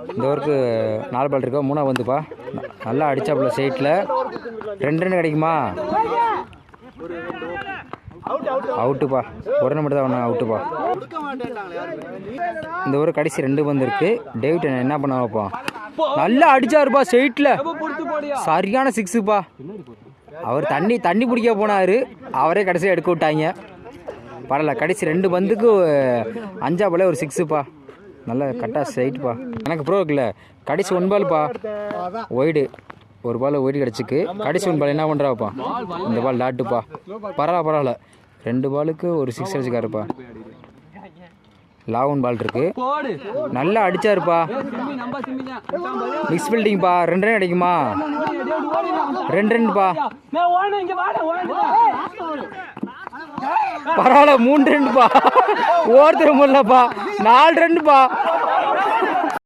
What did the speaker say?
இந்த ஓவருக்கு 4 பால் இருக்கா, 3 வந்துப்பா. நல்லா அடிச்சாப்புல சைட்டில் 2 ரன் கிடைக்குமா? அவுட்டுப்பா, ஒரு ரன் மட்டும் தான் ஒன்று அவுட்டுப்பா. இந்த ஒரு கடைசி 2 பந்து இருக்கு. டேவிட் என்ன பண்ண வைப்பான்? நல்லா அடிச்சாருப்பா சைட்டில், சரியான 6ப்பா. அவர் தண்ணி பிடிக்க போனார், அவரே கடைசியாக எடுக்க விட்டாங்க. பரவாயில்ல, கடைசி 2 பந்துக்கு 5 பால் ஒரு 6ப்பா. நல்லா கட்டா சைட்டுப்பா. எனக்கு ப்ரோ இருக்குல்ல, கடைசி 1 பால்ப்பா ஒய்டு, ஒரு பால் ஒய்டு கிடச்சிக்கு. கடைசி 1 பால் என்ன பண்ணுறாப்பா? இந்த பால் டாட்டுப்பா. பரவாயில்ல, 2 பாலுக்கு ஒரு 6 அடிச்சுக்காருப்பா. 11 பால் இருக்கு. நல்லா அடிச்சாருப்பா. மிக்ஸ் பில்டிங்ப்பா. 2 ரன் கிடைக்குமா? 2 ரன்ப்பா. பரவாயில்ல, 3 ரன்ப்பா. ஓடுத்துற முடியலப்பா. 4 ரன்ப்பா.